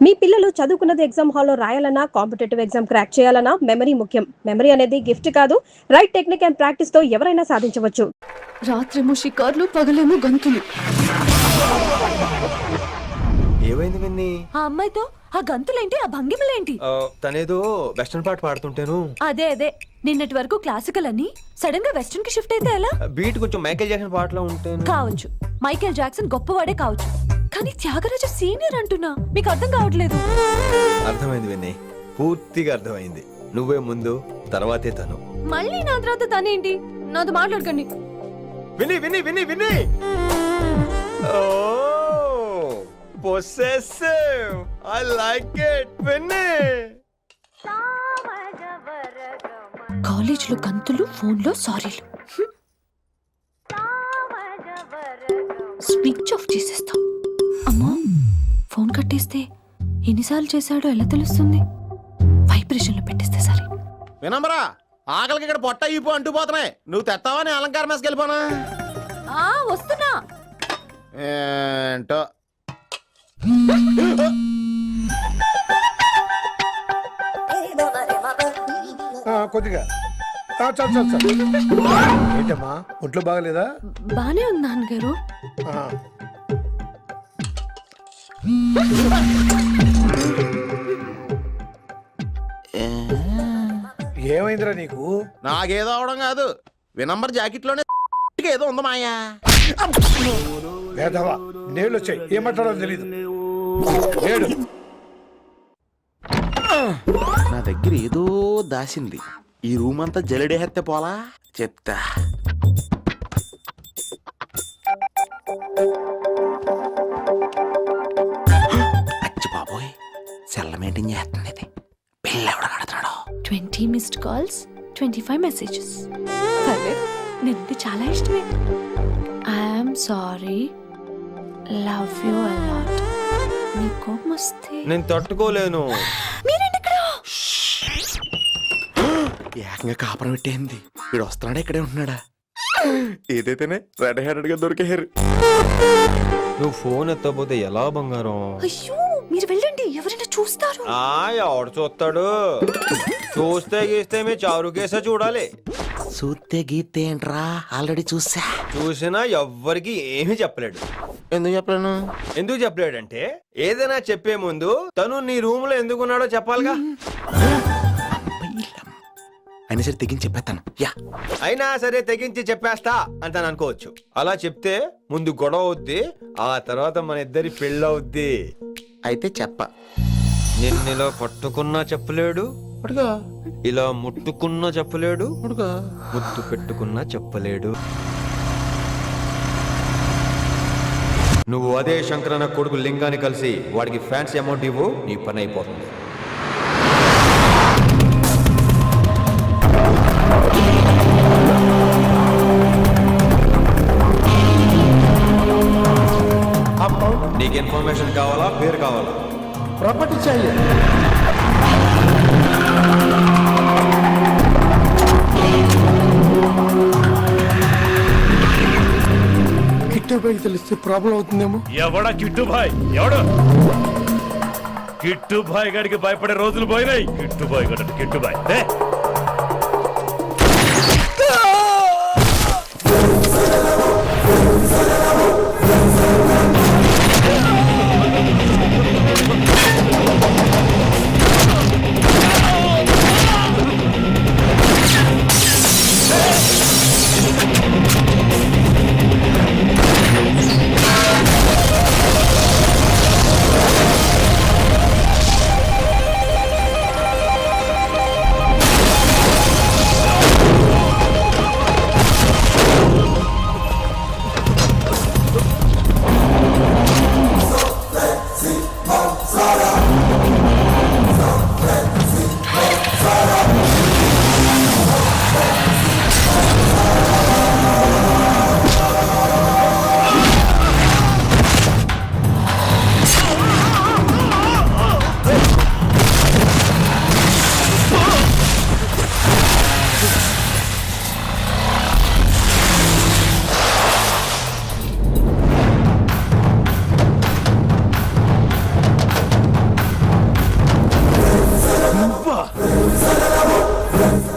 మీ పిల్లలు చదువుకున్నది ఎగ్జామ్ హాల్లో రాయాలన్నా కాంపిటేటివ్ ఎగ్జామ్ క్రాక్ చేయాలన్నా మెమరీ ముఖ్యం. మెమరీ అనేది గిఫ్ట్ కాదు, రైట్ టెక్నిక్ అండ్ ప్రాక్టీస్ తో ఎవరైనా సాధించవచ్చు. రాత్రేమో షికార్లు, పగలేమో గంతులు. ఏమైంది విన్ని? ఆ అమ్మాయితో ఆ గంతులేంటి, ఆ భంగిమలేంటి? తనేదో వెస్టర్న్ పాట పాడుతుంటేను. అదే నిన్నటి వరకు క్లాసికల్ అని సడన్ గా వెస్టర్న్ కి షిఫ్ట్ అయితే ఎలా? బీట్ కొంచెం మైకేల్ జాక్సన్ పాటలో ఉంటాను. కావచ్చు, మైకేల్ జాక్సన్ గొప్పవాడే కావచ్చు, కానీ త్యాగరాజ సీనియర్ అంటున్నా. మీకు అర్థం కావట్లేదు. అర్థమైంది విన్ని, పూర్తిగా అర్థమైంది. నువ్వే ముందు, తర్వాతే తను. మళ్ళీ నా తర్వాత తనేంటి? నాతో మాట్లాడకండి. విని విని విని విని possessive. I like it. విని కాలేజ్ లో గంతులు, ఫోన్ లో సారీలు. స్విచ్ ఆఫ్ చేసేస్తా. అమ్మా, ఫోన్ కట్టేస్తే ఎన్నిసార్లు చేశాడో ఎలా తెలుస్తుంది? వైబ్రేషన్ లో పెట్టేస్తే సరే. వినమ్రా, ఆకలికి ఇక్కడ పొట్ట ఈపు అంటూ పోతున్నాయి. నువ్వు తెస్తావా? నేను అలంకార మేస్కి వెళ్ళిపోనా? వస్తున్నా. ఏంటో కొద్దిగా చాలు. ఏంటమ్మా, ఒంట్లో బాగలేదా? బానే ఉంది నాన్నగారు. ఏమైందిరా నీకు? నాకేదో అవడం కాదు, వినంబర్ జాకెట్ లోనే ఏదో ఉంది మాయా. వేదవా, నేళ్ళు వచ్చాయి, ఏమంటాడో తెలీదు. నేడు నా దగ్గర ఏదో దాసింది. ఈ రూమ్ అంతా జలడేహెత్తే పోలా చెప్తా. అచ్చి బాబోయ్, సెల్ల మెయింటైన్ చేస్తుంది ఇది. పిల్ల ఎవడ కడుతున్నాడు? 20 మిస్డ్ కాల్స్, 25 మెసేజెస్. పర్లేదు, నిన్ను చాలా ఇష్టమే. I'm sorry, love you a lot. నీ కోపం వస్తే నేను తట్టుకోలేను. మీరేంటి ఇక్కడ? ఏకంగా కాపురం పెట్టేంది. వీడు వస్తున్నాడా, ఇక్కడే ఉంటున్నాడా? ఏదైతేనే రెడ్ హ్యాండెడ్ గా దొరికారు. నువ్వు ఫోన్ ఎత్తపోతే ఎలా బంగారం? అయ్యో, మీరు వెళ్ళండి, ఎవరైనా చూస్తారు. ఎవడు చూస్తాడు? చూస్తే గీస్తే మీ చారు కేసే చూడాలి. చూస్తే గీతే ఏంట్రా, ఆల్రెడీ చూసినా ఎవ్వరికి ఏమీ చెప్పలేడు. ఎందుకు చెప్పలేను? ఎందుకు చెప్పలేడంటే, ఏదైనా చెప్పే ముందు తను నీ రూమ్ లో ఎందుకున్నాడో చెప్పాలిగా. అయినా సరే తెగించి చెప్పేస్తాను. అయినా సరే తెగించి చెప్పేస్తా అంటాను అనుకోవచ్చు. అలా చెప్తే ముందు గొడవ అవుద్ది, ఆ తర్వాత మన ఇద్దరి పెళ్ళవుద్ది. అయితే చెప్ప. నిన్నిలా పట్టుకున్నా చెప్పలేడు, ఇలా ముట్టుకున్నా చెప్పలేడు, ముద్దు పెట్టుకున్నా చెప్పలేడు. నువ్వు అదే శంకరన్న కొడుకు లింగాన్ని కలిసి వాడికి ఫ్యాన్సీ అమౌంట్ ఇవ్వు, నీ పని అయిపోతుంది. నీకు ఇన్ఫర్మేషన్ కావాలా, పేరు కావాలా? ప్రాపర్టీ चाहिए. కిట్టుబాయ్ తెలిస్తే ప్రాబ్లం అవుతుందేమో. ఎవడా కిట్టుబాయ్? ఎవడు కిట్టుబాయ్ గడికి భయపడే రోజులు పోయినాయి. కిట్టుబాయ్ గడు కిట్టుబాయ్.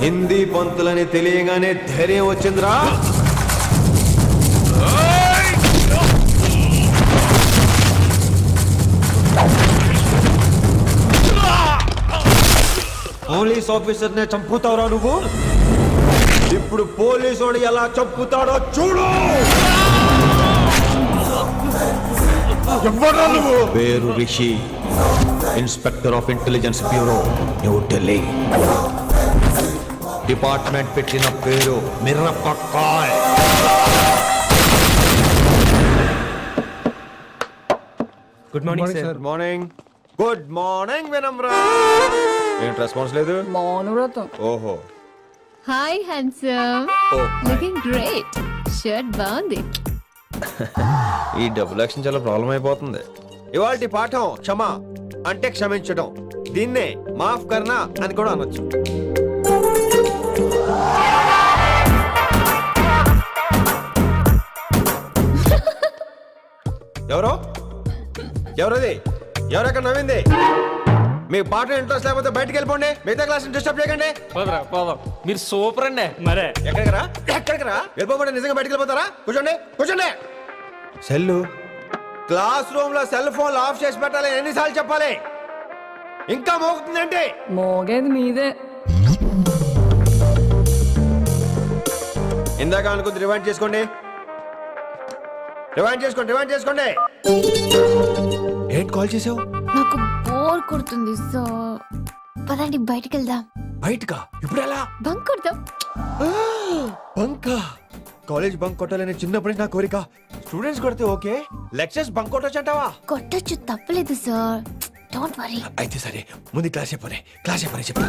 హిందీ పంతులని తెలియగానే ధైర్యం వచ్చిందిరా. పోలీస్ ఆఫీసర్ నే చంపుతావురా నువ్వు. ఇప్పుడు పోలీసు ఎలా చంపుతాడో చూడు. ఎవరా నువ్వు? పేరు Rishi, inspector of intelligence bureau, New Delhi. Department పెట్టిన పేరు Mirapakay. Good morning sir. Morning. Good morning Vinamra. ఏంటి రెస్పాన్స్ లేదు? మౌనవ్రతం. ఓహో. Hi handsome, looking great. Shirt బాగుంది. ఈ డబుల్ యాక్షన్ చాలా ప్రాబ్లం అయిపోతుంది. ఇవాల్టి పాఠం క్షమ అంటే క్షమించడం. దీన్నే మాఫ్ కర్నా అని కూడా అనొచ్చు. ఎవరో ఎవరది? ఎవరెక్కడ నవ్వింది? మీ పాట ఇంట్రెస్ట్ లేకపోతే బయటికి వెళ్ళిపోండి. మిగతా క్లాస్ డిస్టర్బ్ చేయకండి. పోదాం. మీరు సూపర్ అండి. మరే ఎక్కడికి రా వెళ్ళిపోకుండా నిజంగా బయటికి వెళ్ళిపోతారా? కూర్చోండి. సెల్లు క్లాస్ రూమ్ లో సెల్ ఫోన్ ఆఫ్ చేసి పెట్టాలి. ఎన్నిసార్లు చెప్పాలి? ఇంకా మోగుతుందంటే మోగేది మీదే. ఇందాక అనుకుంది రివైండ్ చేసుకోండి. ఏంటి కాల్ చేసావు? నాకు బోర్ కొడుతుంది, సో పదండి బయటికి వెళ్దాం. బయటకా? ఇప్పుడు ఎలా? బంక్ కొడదాం. బంకా? కాలేజ్ బంక్ కొట్టాలని చిన్నప్పటి నుంచి నా కోరిక. స్టూడెంట్స్ కొడితే ఓకే, లెక్చర్స్ బంక్ కొట్టొచ్చు అంటావా? కొట్టొచ్చు, తప్పలేదు సార్. Don't worry. అయితే సరే, ముందు క్లాస్ చెప్పనే చెప్తా.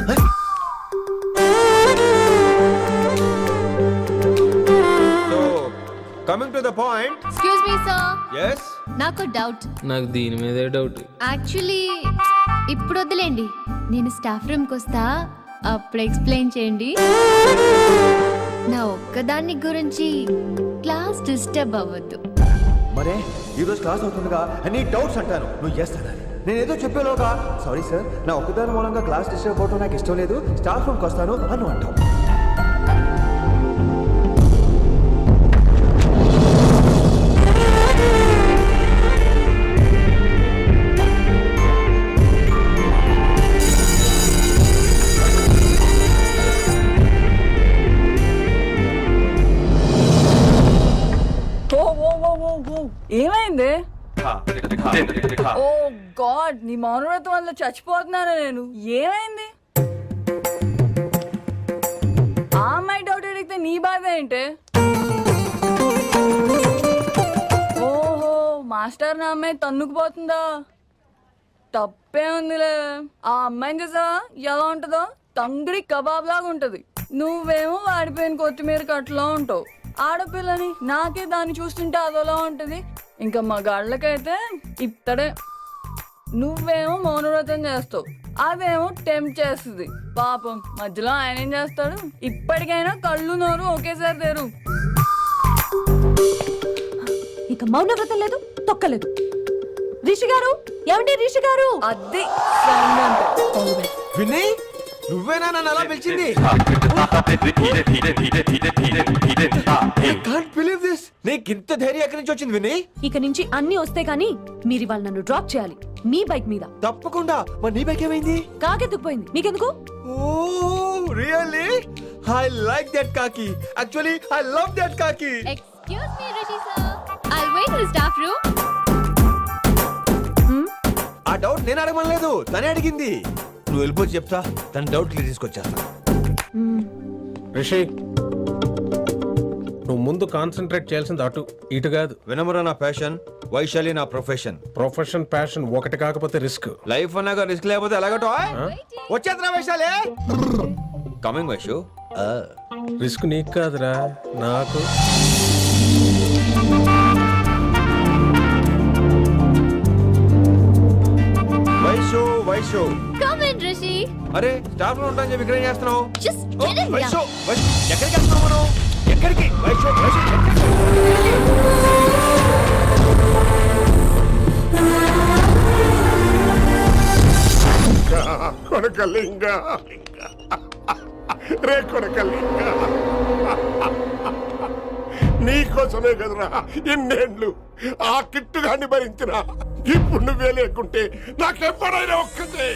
So coming to the point. Excuse me sir, yes నాకు డౌట్. నాకు దీని మీదే డౌట్. యాక్చువల్లీ ఇప్పుడు వద్దులేండి, నేను స్టాఫ్ రూమ్కి వస్తా, అప్పుడు ఎక్స్ప్లెయిన్ చేయండి. నా ఒక్కదాన్ని గురించి క్లాస్ డిస్టర్బ్ అవ్వద్దు. మరే ఈరోజు క్లాస్ అవుతుండగా అన్ని డౌట్స్ అంటాను, నువ్వు ఎస్ అనాలి. నేను ఏదో చెప్పేలోగా సారీ సార్, నా ఒక్కదాని మూలంగా క్లాస్ డిస్టర్బ్ అవడం నాకు ఇష్టం లేదు, స్టాఫ్ రూమ్కి వస్తాను అని అంటావు. ఏమైంది? ఓ గాడ్, నీ మౌనవ్రతం వల్ల చచ్చిపోతున్నాను నేను. ఏమైంది? ఆ అమ్మాయి డౌట్ అడిగితే నీ బాధ ఏంటి? ఓహో, మాస్టర్ నా అమ్మాయి తన్నుకుపోతుందా? తప్పే ఉందిలే. ఆ అమ్మాయిని చూసా ఎలా ఉంటుందో? తంగిడి కబాబ్ లాగా ఉంటది. నువ్వేమో వాడిపోయిన కొత్తిమీర కట్లా ఉంటావు. ఆడపిల్లని నాకే దాన్ని చూస్తుంటే అదోలా ఉంటది. ఇంకా మగాళ్ళకైతే ఇత్తడే. నువ్వేమో మౌనవ్రతం చేస్తావు, అదేమో టెంప్ట్ చేస్తుంది. పాపం మధ్యలో ఆయన ఏం చేస్తాడు? ఇప్పటికైనా కళ్ళు నోరు ఒకేసారి తెరు. ఇక మౌనవ్రతం లేదు, తొక్కలేదు. రిషి గారు, ఏమండి రిషి గారు? అది sound అంటే. విన్నీ, నువ్వేనా నన్ను అలా పిలిచింది? Can't believe this. నీకు ఇంత ధైర్యం ఎక్కడి నుంచి వచ్చింది విన్నీ? ఇక నుంచి అన్ని వస్తే గానీ మీరు ఇవాళ నన్ను డ్రాప్ చేయాలి, మీ బైక్ మీద. తప్పకుండా. మరి నీ బైక్ ఏమైంది? కాకెత్తుకుపోయింది. మీకెందుకు? Oh really? I like that కాకి. యాక్చువల్లీ ఐ లవ్ దట్ కాకి. Excuse me Rishi sir, I'll wait in staff room. ఆ డౌట్ నేను అడగమనలేదు, తనే అడిగింది. నువ్వు వెళ్ళిపోయి చెప్తా, తన డౌట్ క్లియర్ తీసుకొచ్చేస్తా. రిషి, నువ్వు ముందు కాన్సన్ట్రేట్ చేయాల్సింది అటు ఇటు కాదు. వినమ్ర నా ప్యాషన్, వైశాలి నా ప్రొఫెషన్. ప్రొఫెషన్ ప్యాషన్ ఒకటి కాకపోతే రిస్క్. లైఫ్ అన్నాక రిస్క్ లేకపోతే ఎలాగటో? వచ్చేద్రా వైశాలి. కమింగ్ వైషు. రిస్క్ నీకు కాదురా, నాకు. Vaishu come in Rishi. అరే స్టాఫ్ లో ఉంటాను చెప్పి ఇక్కడ ఏం చేస్తున్నావు? Just get in Vaishu, here. Vaishu, ఎక్కడికి వెళ్తున్నావు మనం? ఎక్కడికి? వైషు, వైషు, కొనకలింగ రే కొడకల్లి నీకోసమే కదరా ఇన్నేళ్ళు ఆ కిట్టుగాన్ని భరించిన. ఇప్పుడు నువ్వే లేకుంటే నాకెప్పుడైనా ఒక్కటే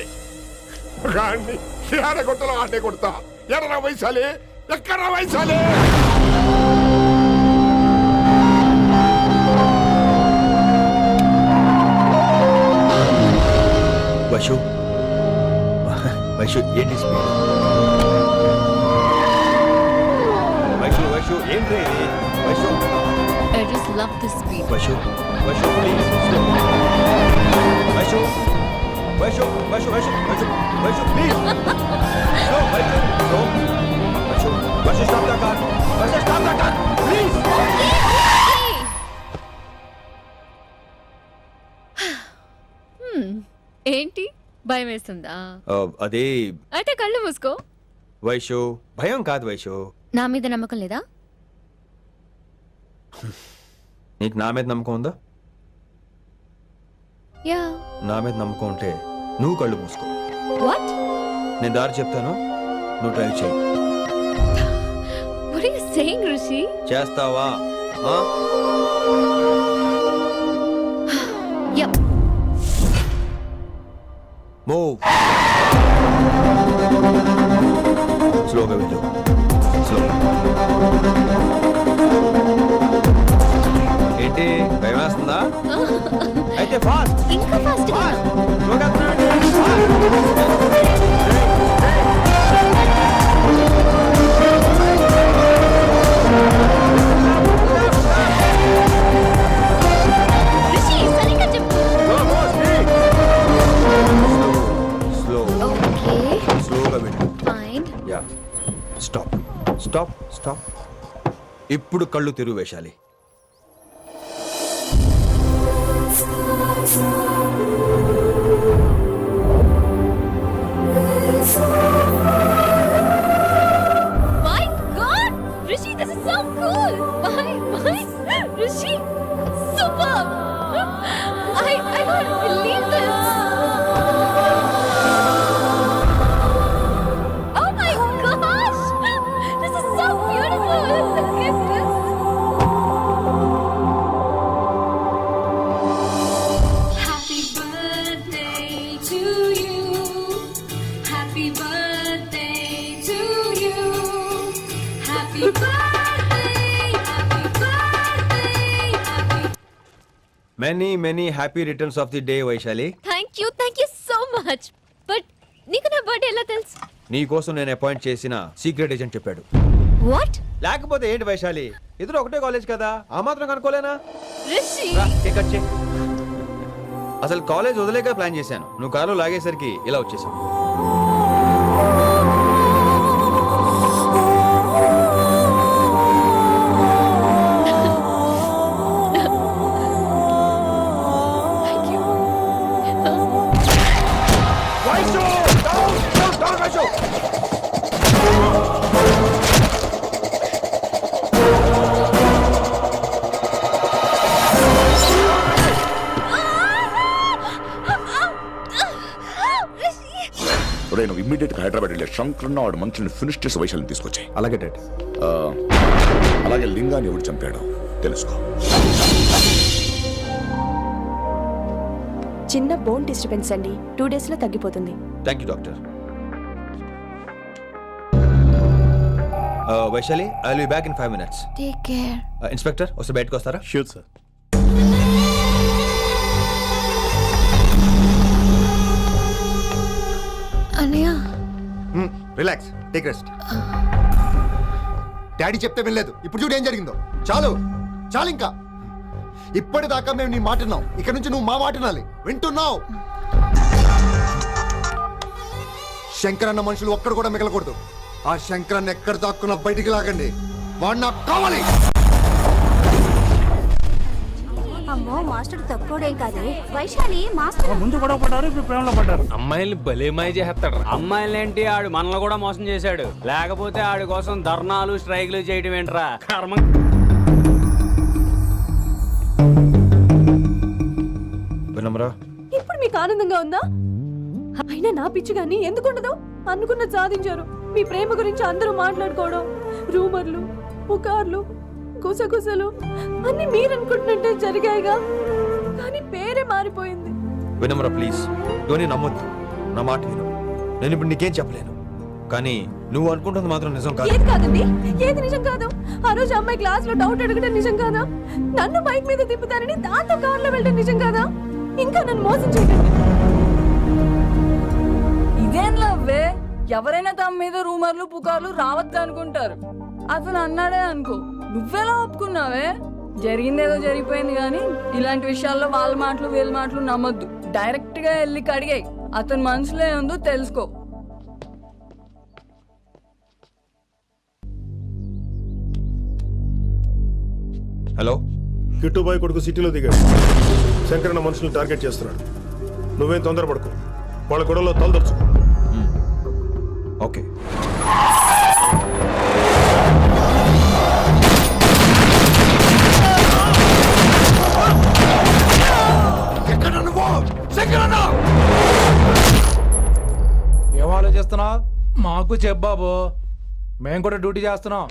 గాన్ని ఆడగొట్టలో ఆడే కొడతా. ఎడరా వైశాలి, ఎక్కడ వైశాలి? వైషు వైషు ఏంటి స్పీడ్? వైషు వైషు ఏంటి ఇది? Vaishu I just love this speed. Vaishu Vaishu please slow. Vaishu Vaishu Vaishu Vaishu Vaishu Vaishu please slow. Vaishu slow. Vaishu Vaishu stop the car. Vaishu stop the car please. ఏంటి భయం వేస్తుందా? అదే అయితే కళ్ళు మూసుకో. వైషు భయం కాదు వైషు. నా మీద నమ్మకం లేదా? నీకు నా మీద నమ్మకం ఉందా? యా. నా మీద నమ్మకం ఉంటే నువ్వు కళ్ళు మూసుకో. వాట్? నేను దారి చెప్తాను, నువ్వు డ్రైవ్ చేయి. What are you saying Rishi? చేస్తావా? యా. మూవ్. స్లోగా వెళ్ళు. స్లో. ఏంటి భయం వేస్తుందా? అయితే ఫాస్ట్. ఇంకా ఫాస్ట్ గా. స్లోగా తిరగండి. రిషి సరిగ్గా చెప్పు. స్లో. ఓకే స్లోగా వెళ్ళు. Fine. Yeah. Stop stop stop. ఇప్పుడు కళ్ళు తెరువు వేశాలి. My God! Rishi, this is so cool! My, Rishi, superb! I can't believe this! Oh my gosh! This is so beautiful! Look at this! Happy birthday to you. Happy birthday to you. Happy birthday, happy birthday, happy many happy returns of the day Vaishali. Thank you so much! But నీకు నా birthday ఎలా తెలుసు? నీ కోసం నేను appoint చేసిన secret agent చెప్పాడు. What? లేకపోతే ఏంటి వైశాలి, ఇద్దరు ఒకటే కాలేజ్ కదా, ఆ మాత్రం కనుక్కోలేనా? Rishi! రా, కేక్ కట్ చేయి. అసలు కాలేజ్ వదిలేక ప్లాన్ చేశాను, నువ్వు కారు లాగేసరికి ఇలా వచ్చేసావు. Thank you. Vaishu! Down, down, down, Vaishu! ఒరేయ్, నువ్వు ఇమ్మీడియట్ గా హైదరాబాద్ వెళ్ళి శంకరన్న వాడు మనుషుల్ని ఫినిష్ చేసి వైశాలిని తీసుకొచ్చాయి. అలాగే డాడ్. అలాగే లింగాన్ని ఎవడు చంపాడు తెలుసుకో. చిన్న బోన్ డిస్టర్బెన్స్ అండి, 2 days లో తగ్గిపోతుంది. Thank you doctor. Vaishali, I will be back in 5 minutes. Take care. Inspector వస్తే బయటకు వస్తారా? Sure sir. అన్నయ్య రిలాక్స్, టేక్ రెస్ట్. డాడీ చెప్తే వినలేదు, ఇప్పుడు చూడు ఏం జరిగిందో. చాలు చాలు, ఇంకా ఇప్పటిదాకా మేము నీ మాట విన్నాం, ఇక్కడ నుంచి నువ్వు మా మాట వినాలి. వింటున్నావు? శంకరన్న మనుషులు ఒక్కడు కూడా మిగలకూడదు. ఆ శంకరన్న ఎక్కడ దాక్కున్నా బయటికి లాగండి, వాడు నాకు కావాలి. అమ్మో మాస్టర్ తక్కువడేం కాదు. వైశాలి మాస్టర్ ముందు గొడవ పడ్డారు, ఇప్పుడు ప్రేమలో పడ్డారు. అమ్మాయిల్ని భలే మాయ చేస్తాడు. అమ్మాయిలేంటి ఆడు మనల్ని కూడా మోసం చేశాడు. లేకపోతే ఆడి కోసం ధర్నాలు స్ట్రైక్లు చేయడం ఏంట్రా కర్మ. వినమ్రా, ఇప్పుడు మీకు ఆనందంగా ఉందా? అయినా నా పిచ్చి గాని ఎందుకుండదు? అనుకున్న సాధించారు. మీ ప్రేమ గురించి అందరూ మాట్లాడుకోవడం, రూమర్లు, పుకార్లు, గుసగుసలు అన్ని మీరు అనుకుంటున్నట్టే జరిగాయిగా, కానీ పేరే మారిపోయింది. వినమ్ర ప్లీజ్, ఇవన్నీ నమ్మొద్దు. నా మాట విను. నేను ఇప్పుడు నీకేం చెప్పలేను, కానీ నువ్వు అనుకుంటుంది మాత్రం నిజం కాదు. ఏది కాదండి, ఏది నిజం కాదు? ఆ రోజు అమ్మాయి క్లాస్ లో డౌట్ అడగడం నిజం కాదా? నన్ను బైక్ మీద తిప్పుతారని దాంతో కార్లో వెళ్ళడం నిజం కాదా? ఇంకా నన్ను మోసం చేయకండి. ఇదేం లవ్వే? ఎవరైనా తమ మీద రూమర్లు పుకార్లు రావద్దు అనుకుంటారు. అతను అన్నాడే అనుకో, నువ్వెలా ఒప్పుకున్నావే? జరిగిందేదో జరిగిపోయింది, కానీ ఇలాంటి విషయాల్లో వాళ్ళ మాటలు వీళ్ళ మాటలు నమ్మొద్దు. డైరెక్ట్ గా వెళ్ళి కడిగాయి, అతని మనసులో ఏముందో తెలుసుకో. హలో, కిట్టుబాయ్ కొడుకు సిటీలో దిగాడు. శంకరన్న మనుషుల్ని టార్గెట్ చేస్తున్నాడు. నువ్వేం తొందరపడకు, వాళ్ళ గొడవలో తలదొచ్చు. ఓకే. ఏం ఆలోచిస్తున్నావు? మాకు చెప్పాబు, మేము కూడా డ్యూటీ చేస్తున్నాం.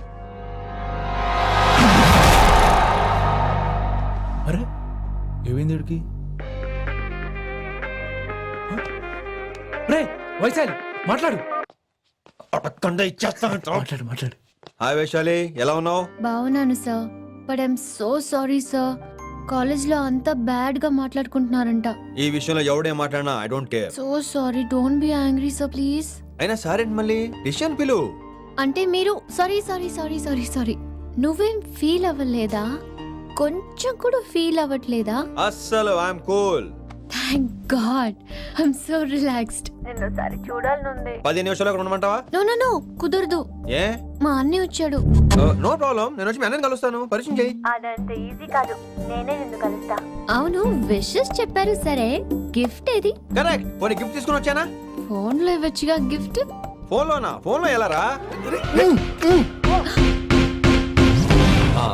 అరే ఏమైంది వీడికి? రే వైశాలి, మాట్లాడు. మాట్లాడు మాట్లాడు. హాయ్ వైశాలి, ఎలా ఉన్నావు? బాగున్నాను sir, but I'm so sorry sir. కాలేజ్లో అంతా బ్యాడ్ గా మాట్లాడుకుంటున్నారంట. ఈ విషయంలో ఎవడే మాట్లాడినా I don't care. So sorry, don't be angry sir please. అయినా సరే మళ్ళీ డిసిషన్ పిలు. అంటే మీరు sorry sorry sorry sorry sorry నువ్వేం ఫీల్ అవ్వలేదా? కొంచెం కూడా ఫీల్ అవ్వట్లేదా? అస్సలు I'm cool. Thank god, I'm so relaxed. నిన్నోసారి చూడాలనుంది. 10 నిమిషాలు అక్కడ ఉండమంటావా? నో నో నో, కుదరదు. ఏ? మా అన్నయ్య వచ్చాడు. నో ప్రాబ్లం, నేను వచ్చి మీ అన్నని కలుస్తాను. పరిచయం చేయి. అదంత ఈజీ కాదు, నేనే నిన్ను కలుస్తా. అవును, విషెస్ చెప్పారు సరే, గిఫ్ట్ ఏది? కరెక్ట్. పోనీ గిఫ్ట్ తీసుకుని వచ్చానా? ఫోన్ లో ఇవ్వచ్చుగా గిఫ్ట్. ఫోన్లోనా? ఫోన్లో ఎలా రా?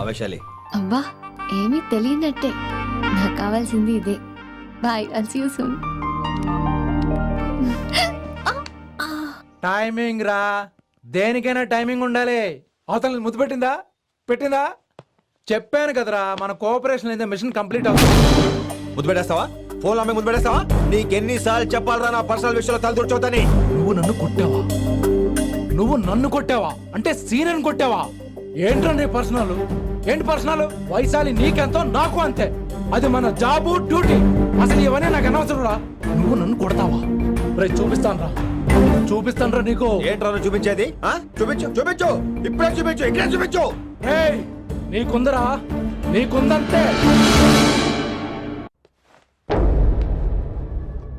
వైశాలి, అబ్బా ఏమీ తెలియనట్టే. నాకు కావాల్సింది ఇదే. Bye, I'll see you soon. Timing రా, దేనికైనా టైమింగ్ ఉండాలి. అవతల ముద్దు పెట్టిందా? చెప్పాను కదరా, మన కోఆపరేషన్ అయితే మిషన్ కంప్లీట్ అవుతుంది. ముద్దు పెట్టేస్తావా? ఫోన్ అమ్మాయి ముద్దు పెట్టేస్తావా? నీకెన్నిసార్లు చెప్పాలరా నా పర్సనల్ విషయంలో తల దూర్చవుతాని? నువ్వు నన్ను కొట్టావా అంటే సీనియర్ కొట్టావా? ఏంట్రా నీ పర్సనల్? ఏంటి పర్సనల్? వైశాలి నీకెంతో నాకు అంతే, అది మన జాబు డ్యూటీ. అసలు ఇవన్నీ నాకు అనవసరం రా. నువ్వు నన్ను కొడతావా? రే చూపిస్తాను రా నీకు. ఏంట్రా నువ్వు చూపించేది? చూపించు, ఇప్పుడే చూపించు, ఇక్కడే చూపించు. నీకుందరా, నీకుందంతే.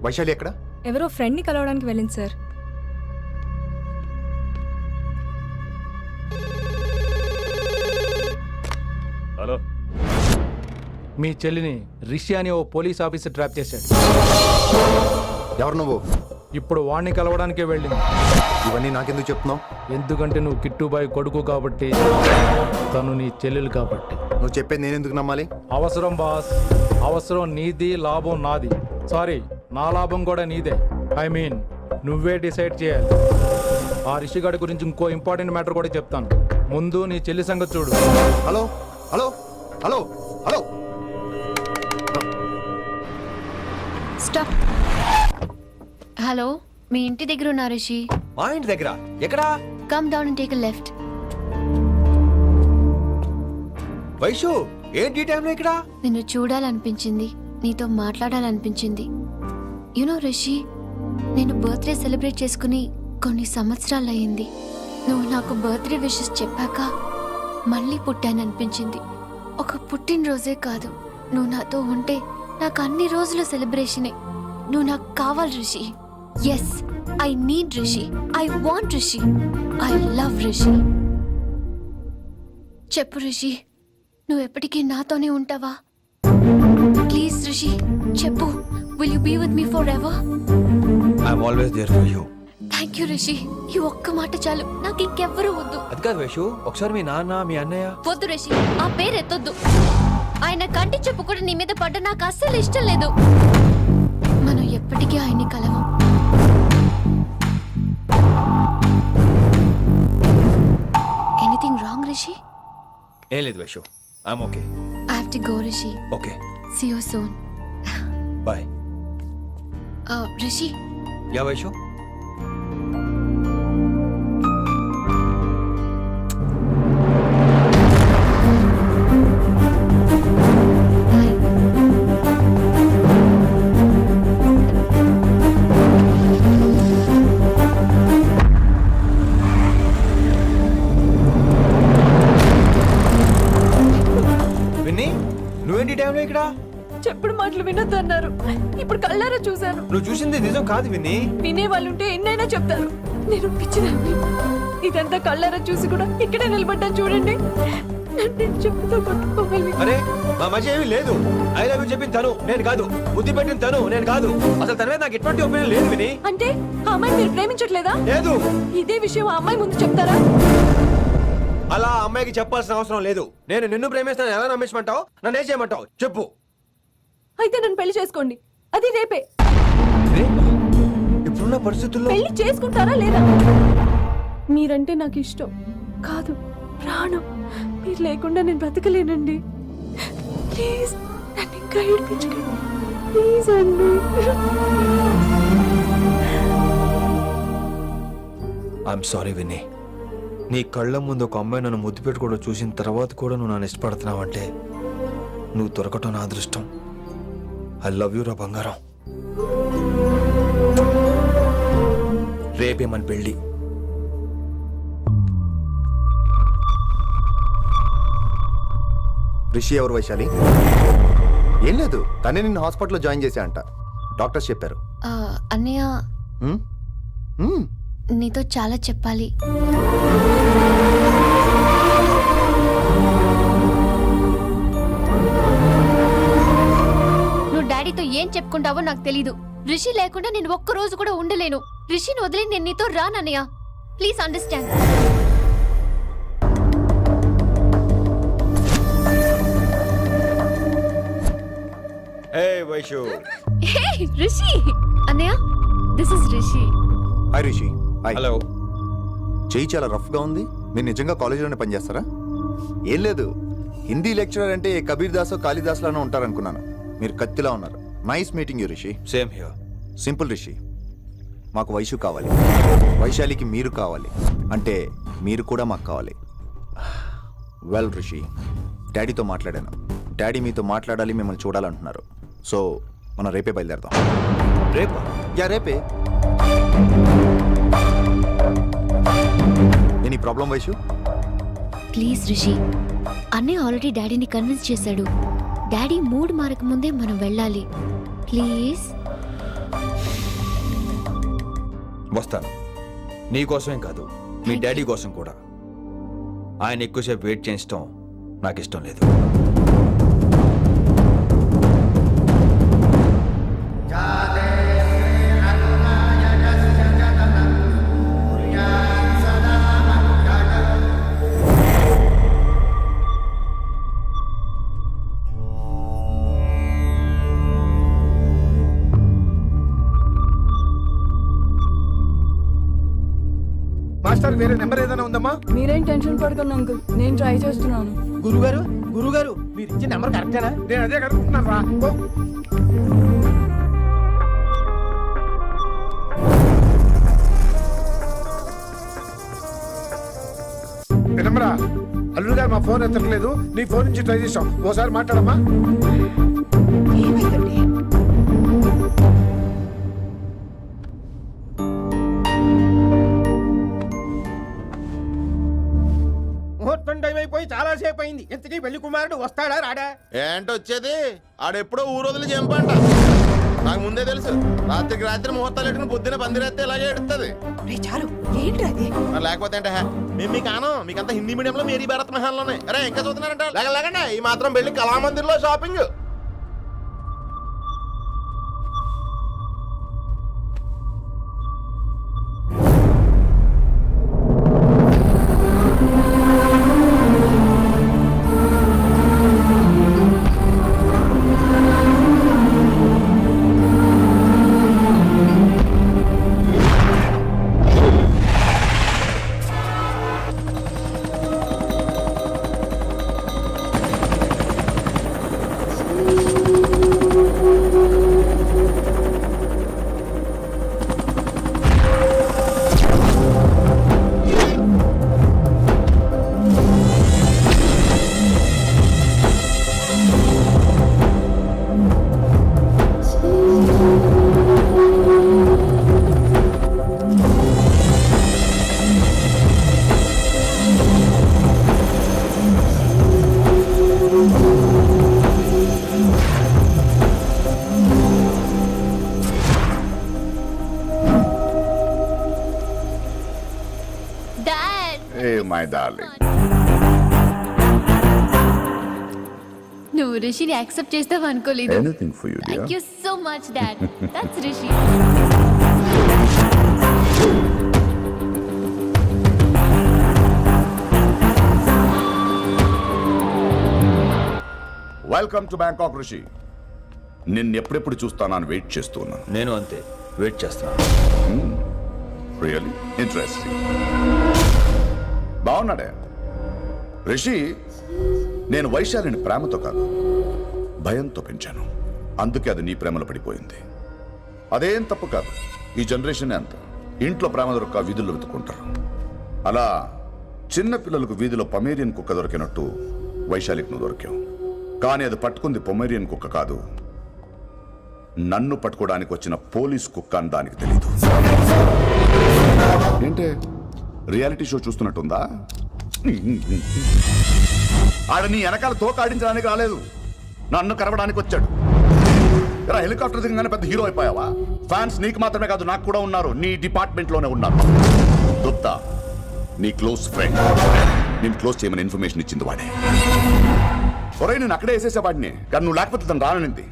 వైశాలి ఎక్కడ? ఎవరో ఫ్రెండ్ ని కలవడానికి వెళ్ళింది సార్. హలో, మీ చెల్లిని రిషి అని ఓ పోలీస్ ఆఫీసర్ ట్రాప్ చేశాడు. ఎవరు నువ్వు? ఇప్పుడు వాణ్ణి కలవడానికే వెళ్ళింది. ఇవన్నీ నాకెందుకు చెప్తున్నావు? ఎందుకంటే నువ్వు కిట్టుబాయ్ కొడుకు కాబట్టి, తను నీ చెల్లెలు కాబట్టి. నువ్వు చెప్పేది నేను ఎందుకు నమ్మాలి? అవసరం బాస్, అవసరం నీది, లాభం నాది. సారీ, నా లాభం కూడా నీదే. ఐ మీన్ నువ్వే డిసైడ్ చేయాలి. ఆ రిషిగాడి గురించి ఇంకో ఇంపార్టెంట్ మ్యాటర్ కూడా చెప్తాను. ముందు నీ చెల్లి సంగతి చూడు. Hello hello hello hello stop. Hello, మీ ఇంటి దగ్గర ఉన్నా రిషి? మా ఇంటి దగ్గర? ఎక్కడా? Come down and take a left. Vaishu, ఏంటి టైంలో ఇక్కడ? నిన్ను చూడాలనిపించింది, నీతో మాట్లాడాలనిపించింది. యునో రిషి, నేను బర్త్డే సెలబ్రేట్ చేసుకుని కొన్ని సంవత్సరాలు అయ్యింది. నువ్వు నాకు బర్త్డే విషెస్ చెప్పాక మళ్ళీ పుట్టాననిపించింది. ఒక పుట్టినరోజే కాదు, నువ్వు నాతో ఉంటే నాకు అన్ని రోజుల సెలబ్రేషనే. నువ్వు నాకు కావాలి Rishi. Yes, I need Rishi, I want Rishi, I love Rishi. చెప్పు రిషి, నువ్వు ఎప్పటికీ నాతోనే ఉంటావా? ప్లీజ్ రిషి చెప్పు. Will you be with me forever? I'm always there for you. Thank you Rishi, ఈ ఒక్క మాట చాలు, నాకు ఇంకెవ్వరూ వద్దు. అది కాదు వైషు, ఒకసారి మీ నాన్న, మీ అన్నయ్య. వద్దు రిషి, ఆ పేరు ఎత్తొద్దు. ఆయన కంటి చెప్పు కూడా నీ మీద పడ్డ నాకు అస్సలు ఇష్టం లేదు. మనం ఎప్పటికీ ఆయన్ని కలవం. ఏం లేదు Vaishu, I'm okay. I have to go Rishi. Okay, see you soon. Bye. Rishi, yeah Vaishu. Bye. Vinni, నువ్వేంటి టైంలో ఇక్కడ? చెప్పుడు మాటలు వినొద్దన్నారు. ఇప్పుడు కళ్ళారా చూశాను. నువ్వు చూసింది నిజం కాదు విన్నీ. వినే వాళ్ళుంటే ఎన్నైనా చెప్తారు. నేను పిచ్చిదాన్ని. ఇదంతా కళ్ళారా చూసి కూడా ఇక్కడే నిలబడ్డాను చూడండి. నన్ను చెప్పుతో కొట్టుకోవాలి. అరే మా మధ్య ఏమీ లేదు. ఐ లవ్ యూ చెప్పింది తను, నేను కాదు. బుద్ధి పెట్టిన తను, నేను కాదు. అసలు తన మీద నాకు ఎటువంటి ఒపీనియన్ లేదు విని. అంటే ఆ అమ్మాయిని మీరు ప్రేమించట్లేదా? లేదు. ఇదే విషయం ఆ అమ్మాయి ముందు చెప్తారా? అలా ఆ అమ్మాయికి చెప్పాల్సిన అవసరం లేదు. నేను నిన్ను ప్రేమిస్తాను ఎలా నమ్మించమంటావు? నన్ను ఏం చేయమంటావు చెప్పు. అయితే నన్ను పెళ్లి చేసుకోండి. అది రేపే. రేపా? ఇప్పుడున్న పరిస్థితుల్లో పెళ్లి చేసుకుంటారా లేదా? మీరంటే నాకు ఇష్టం కాదు, ప్రాణం. మీరు లేకుండా నేను బ్రతకలేనండి. ప్లీజ్ నన్ను ఇంకా ఏడిపించకండి. ప్లీజ్ అండి. I'm sorry Vinni. నీ కళ్ళ ముందు ఒక అమ్మాయి నన్ను ముద్దు పెట్టుకోవడం చూసిన తర్వాత కూడా నువ్వు నన్ను ఇష్టపడుతున్నావంటే నువ్వు దొరకటం నా అదృష్టం. ఐ లవ్ యూ రా బంగారం. రేపే మన పెళ్ళి. రిషి ఎవరు వైశాలి? ఏం లేదు, తనే నిన్ను హాస్పిటల్లో జాయిన్ చేశా అంట. డాక్టర్స్ చెప్పారు. అన్నయ్య, హ్మ్? హ్మ్. నీతో చాలా చెప్పాలి. నువ్వు డాడీతో ఏం చెప్పుకుంటావో నాకు తెలీదు. రిషి లేకుండా నేను ఒక్క రోజు కూడా ఉండలేను. రిషిని వదిలి నేను నీతో రానన్నయ్య. Please understand. Hey Vaishu. Hey Rishi. అన్నయ్య, this is Rishi. Hi Rishi. Hi. Hello. చెయ్యి చాలా రఫ్గా ఉంది. మీరు నిజంగా కాలేజీలోనే పనిచేస్తారా? ఏం లేదు, హిందీ లెక్చరర్ అంటే కబీర్ దాసో కాళిదాస్లానో ఉంటారనుకున్నాను. మీరు కత్తిలా ఉన్నారు. Nice meeting you Rishi. Same here. Simple Rishi, మాకు వైషు కావాలి. వైశాలికి మీరు కావాలి. అంటే మీరు కూడా మాకు కావాలి. వెల్ రిషి, డాడీతో మాట్లాడాను. డాడీ మీతో మాట్లాడాలి, మిమ్మల్ని చూడాలంటున్నారు. సో మనం రేపే బయలుదేరదాం. రేపా? యా రేపే. Any problem Vaishu? Please Rishi, అన్నయ్య ఆల్రెడీ డాడీని కన్విన్స్ చేశాడు. డాడీ మూడ్ మారక ముందే మనం వెళ్ళాలి. ప్లీజ్. వస్తాను. నీ కోసమేం కాదు, మీ డాడీ కోసం కూడా. ఆయన ఎక్కువసేపు వెయిట్ చేయించడం నాకు ఇష్టం లేదు. మాస్టర్ వేరే నెంబర్ ఏదైనా ఉందమ్మా? మీరేం టెన్షన్ పడకండి అంకుల్, నేను ట్రై చేస్తున్నాను. గురుగారు మీరు ఇచ్చిన నెంబర్ కరెక్టేనా? నేను అదే కనుక్కుంటున్నాను రా. నెంబరా? అల్లుడు గారు మా ఫోన్ ఎత్తట్లేదు. నీ ఫోన్ నుంచి ట్రై చేసాం. ఓసారి మాట్లాడమ్మా. ముహూర్తం టైం అయిపోయి చాలా సేపు అయింది. ఇంతకీ పెళ్లి కుమారుడు వస్తాడా రాడా? ఏంటి వచ్చేది? ఆడెప్పుడో ఊరోజులు చెంపంట. నాకు ముందే తెలుసు. రాత్రికి రాత్రి ముహూర్తాలు ఎట్టుకుని పొద్దున పందిరేస్తే ఇలాగే ఎడుతుంది. మరి లేకపోతే అంటే మేము మీకు ఆనం. మీకంతా హిందీ మీడియంలో మేరీ భారత్ మహాల్లోనే. అరే ఇంకా చూస్తున్నారంట. లేకండి ఈ మాత్రం పెళ్లి కళామందిర్లో షాపింగ్. Hey my darling. నువ్వు రిషిని యాక్సెప్ట్ చేస్తావు అనుకోలేదు. Anything for you thank you so much dad. That's Rishi. Welcome to Bangkok Rishi. నిన్నెప్పుడెప్పుడు చూస్తానని వెయిట్ చేస్తూ ఉన్నాను. నేను అంతే వెయిట్ చేస్తాను. Really interesting. బాగున్నాడే రిషి. నేను వైశాలిని ప్రేమతో కాదు భయంతో పెంచాను. అందుకే అది నీ ప్రేమలో పడిపోయింది. అదేం తప్పు కాదు. ఈ జనరేషన్ అంత ఇంట్లో ప్రేమ దొరక్క వీధుల్లో వెతుక్కుంటారు. అలా చిన్న పిల్లలకు వీధిలో పమేరియన్ కుక్క దొరికినట్టు వైశాలికి నువ్వు దొరికావు. కానీ అది పట్టుకుంది పొమేరియన్ కుక్క కాదు, నన్ను పట్టుకోవడానికి వచ్చిన పోలీస్ కుక్క అని దానికి తెలీదు. ఏంటే రియాలిటీ షో చూస్తున్నట్టుందా? ఆడ నీ వెనకాల తోకాడించడానికి రాలేదు, నన్ను కరవడానికి వచ్చాడు. ఇలా హెలికాప్టర్ దిగగానే పెద్ద హీరో అయిపోయావా? ఫ్యాన్స్ నీకు మాత్రమే కాదు నాకు కూడా ఉన్నారు. నీ డిపార్ట్మెంట్ లోనే ఉన్నారు. గుప్తా నీ క్లోజ్ ఫ్రెండ్. నేను క్లోజ్ చేయమని ఇన్ఫర్మేషన్ ఇచ్చింది వాడే. ఒరే నేను అక్కడే వేసేసేవాడిని, కానీ నువ్వు లేకపోతే తను రానంది.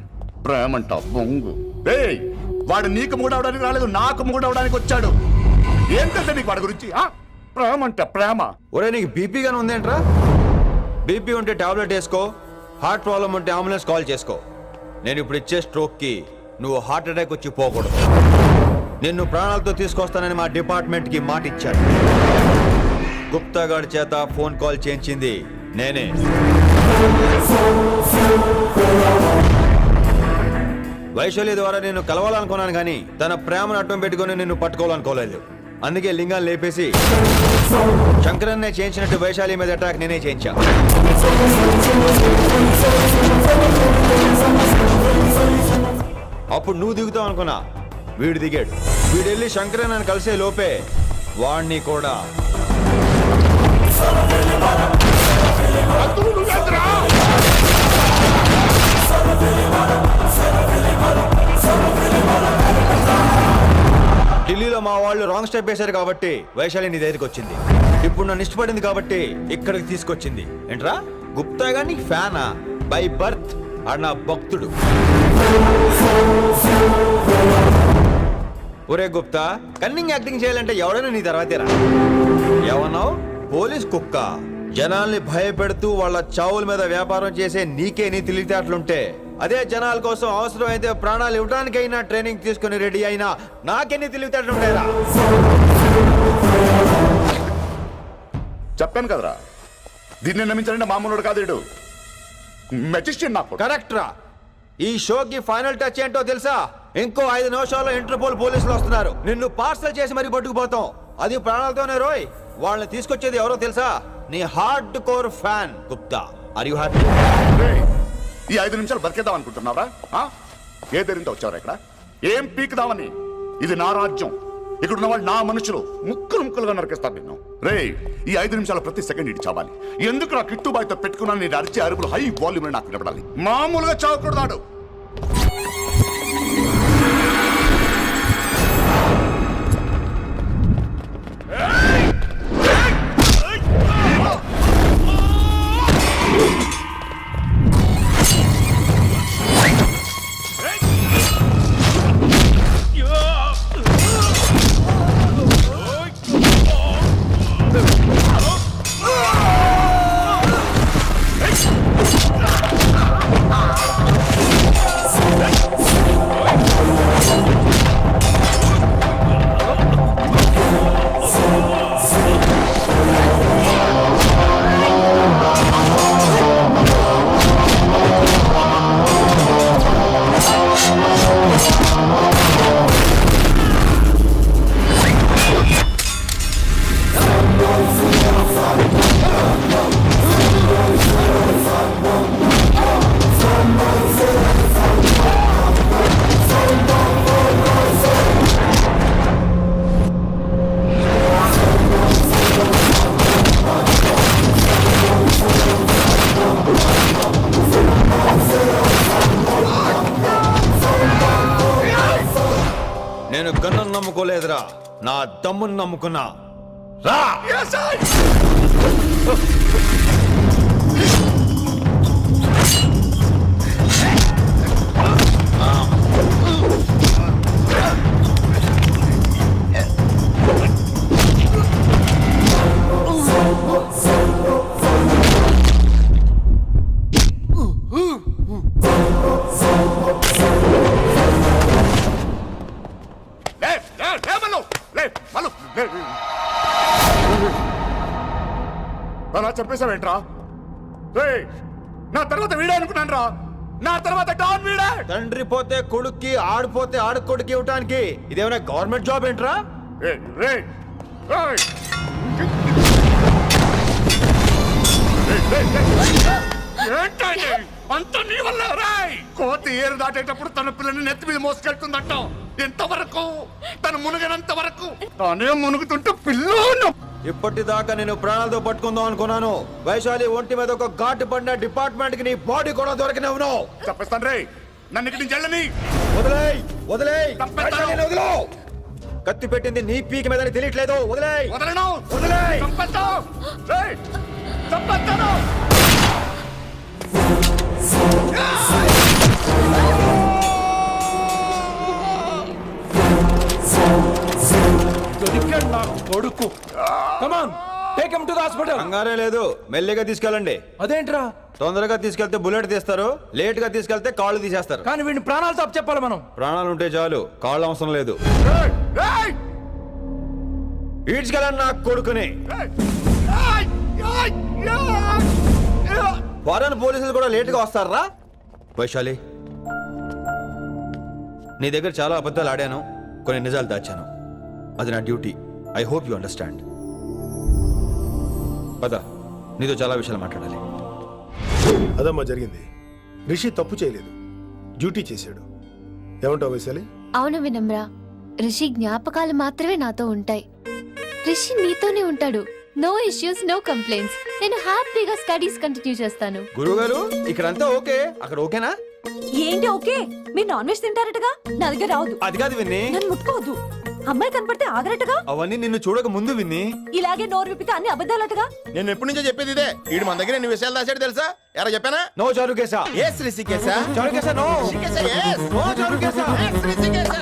ప్రేమంట బొంగు. ఏయ్ వాడు నీకు మూడవడానికి రాలేదు, నాకు మూడవడానికి వచ్చాడు. ఏంటంటే నీకు వాడి గురించి ప్రేమంట ప్రేమ. ఒరే నీకు బీపీగానే ఉందేంట్రా? బీపీ ఉంటే టాబ్లెట్ వేసుకో, హార్ట్ ప్రాబ్లం ఉంటే అంబులెన్స్ కాల్ చేసుకో. నేను ఇప్పుడు ఇచ్చే స్ట్రోక్కి నువ్వు హార్ట్ అటాక్ వచ్చి పోకూడదు. నిన్ను ప్రాణాలతో తీసుకొస్తానని మా డిపార్ట్మెంట్కి మాట ఇచ్చాడు. గుప్తా గారి చేత ఫోన్ కాల్ చేయించింది నేనే. వైశాలి ద్వారా నేను కలవాలనుకున్నాను, కానీ తన ప్రేమను అడ్డం పెట్టుకుని నిన్ను పట్టుకోవాలనుకోలేదు. అందుకే లింగాన్ని లేపేసి శంకరన్నే చేయించినట్టు వైశాలి మీద అటాక్ నేనే చేయించా. అప్పుడు నువ్వు దిగుతావు అనుకున్నా, వీడు దిగాడు. వీడెళ్ళి శంకరన్ అని కలిసే లోపే వాణ్ణి కూడా ఢిల్లీలో మా వాళ్ళు రాంగ్ స్టెప్ వేశారు కాబట్టి వైశాలి నీ దగ్గరికి వచ్చింది. ఇప్పుడు నన్ను ఇష్టపడింది కాబట్టి ఇక్కడికి తీసుకొచ్చింది. ఏంట్రా గుప్తా గాని ఫ్యానా? బై బర్త్ ఆడు నా భక్తుడు. ఒరే గుప్తా, కన్నింగ్ యాక్టింగ్ చేయాలంటే ఎవడైనా నీ తర్వాతేరా. ఏమన్నావు? పోలీస్ కుక్క. జనాల్ని భయపెడుతూ వాళ్ళ చావుల మీద వ్యాపారం చేసే నీకే నీ తెలివితేటలుంటే, అదే జనాల కోసం అవసరమైతే ప్రాణాలు ఇవ్వడానికైనా ట్రైనింగ్ తీసుకుని రెడీ అయినా నాకెన్ని తెలివితేటలుంటాయిరా? చెప్పాను కదరా, దీన్ని నమ్మించాలంటే మామూలుడు కాదు, వీడు మెజిస్ట్రియన్. నాకు కరెక్ట్ రా. ఈ షోకి ఫైనల్ టచ్ ఏంటో తెలుసా? ఇంకో 5 నిమిషాల్లో ఇంటర్పోల్ పోలీసులు వస్తున్నారు. నిన్ను పార్సల్ చేసి మరీ పట్టుకుపోతాం. అది ప్రాణాలతోనే రోయ్. వాళ్ళని తీసుకొచ్చేది ఎవరో తెలుసా? నీ hardcore fan Gupta. Are you happy? ఈ 5 నిమిషాలు బతికేద్దాం అనుకుంటున్నారా? ఏ ధైర్యంతో వచ్చారా ఇక్కడ? ఏం పీకుదామని? ఇది నా రాజ్యం. ఇక్కడ ఉన్న వాళ్ళు నా మనుషులు. ముక్కలు ముక్కలుగా నరికేస్తారు నిన్ను. రే ఈ 5 నిమిషాలు ప్రతి సెకండ్ ఇటు చావాలి. ఎందుకు నా కిట్టుబాయ్తో పెట్టుకున్నాను? నేను అరిచే అరుపులు హై వాల్యూమ్ నాకు వినపడాలి. మామూలుగా చావకూడదాడు. నేను గన్నును నమ్ముకోలేదురా, నా దమ్మును నమ్ముకున్నా. రా. అలా చెప్పేశావేంట్రా? రేయ్, నా తర్వాత వీడే అనుకున్నాను రా. నా తర్వాత డాన్ వీడే. తండ్రి పోతే కొడుక్కి, ఆడిపోతే ఆడుకొడుకి ఇవ్వటానికి ఇదేమైనా గవర్నమెంట్ జాబ్ ఏంట్రా? రేయ్, రేయ్, రేయ్. ఏంటండి అంత నీ వల్ల? రాయ్, కోతి ఏరు దాటేటప్పుడు తన పిల్లని నెత్తి మీద మోసుకెళ్తుందంట. ఎంతవరకు? తను మునగనంత వరకు తానే మునుగుతుంటే పిల్లను. ఇప్పటిదాకా నేను ప్రాణాలతో పట్టుకుందాం అనుకున్నాను. వైశాలి ఒంటి మీద ఒక ఘాటు పడిన డిపార్ట్మెంట్ కి నీ బాడీ కూడా దొరికిన ఉన్నావు. చెప్పేస్తాను రే, నన్ను ఇక్కడి నుంచి వెళ్ళని. వదిలేయ్, వదిలేయ్, తప్పెత్తాను. వైశాలిని వదిలో. కత్తి పెట్టింది నీ పీక మీద తెలియట్లేదు. వదిలేయ్, వదలను. వదిలేయ్. చంపేస్తాను. రేయ్, చంపేస్తాను. దొరికాడు నా కొడుకు. Come on, take him to the hospital. కంగారే లేదు, మెల్లిగా తీసుకెళ్ళండి. అదేంట్రా? తొందరగా తీసుకెళ్తే బుల్లెట్ తీస్తారు, లేట్ గా తీసుకెళ్తే కాళ్ళు తీసేస్తారు. కానీ వీడిని ప్రాణాలతో అప్పచెప్పాలి మనం. ప్రాణాలు ఉంటే చాలు, కాళ్ళు అవసరం లేదు. రేయ్, రేయ్, ఈడ్చుకెళ్ళండి నా కొడుకుని. రేయ్, రేయ్, రేయ్, రేయ్. ఫారెన్ పోలీసులు కూడా లేట్ గా వస్తారా? వైశాలి, నీ దగ్గర చాలా అబద్ధాలు ఆడాను, కొన్ని నిజాలు దాచాను. అది నా duty. I hope you understand. పద, నీతో చాలా విషయాలు మాట్లాడాలి. అదమ్మా జరిగింది. రిషి తప్పు చేయలేదు, డ్యూటీ చేశాడు. ఏమంటావు వైశాలి? అవును వినమ్రా, రిషి జ్ఞాపకాలు మాత్రమే నాతో ఉంటాయి. రిషి నీతోనే ఉంటాడు. No issues, no complaints. నేను హ్యాపీగా స్టడీస్ కంటిన్యూ చేస్తాను. గురుగారు, ఇక్కడంతా ఓకే, అక్కడ ఓకేనా? ఏంటి ఓకే? మీరు నాన్ వెజ్ తింటారటగా? నా దగ్గర రావద్దు. అది కాదు విన్ని, నన్ను ముట్టుకోవద్దు. అమ్మాయి కనపడితే ఆగరటగా? అవన్నీ నిన్ను చూడక ముందు విన్ని. ఇలాగే నోరు విప్పితే అన్ని అబద్ధాలటగా? నేను ఎప్పటి నుంచో చెప్పేది ఇదే. వీడు మన దగ్గర ఎన్ని విషయాలు దాచాడు తెలుసా? ఎరా చెప్పానా? నో చారుకేశా. ఏ శ్రీకేశా? చారుకేశా, నో. శ్రీకేశా, yes. నో చారుకేశా. శ్రీకేశా.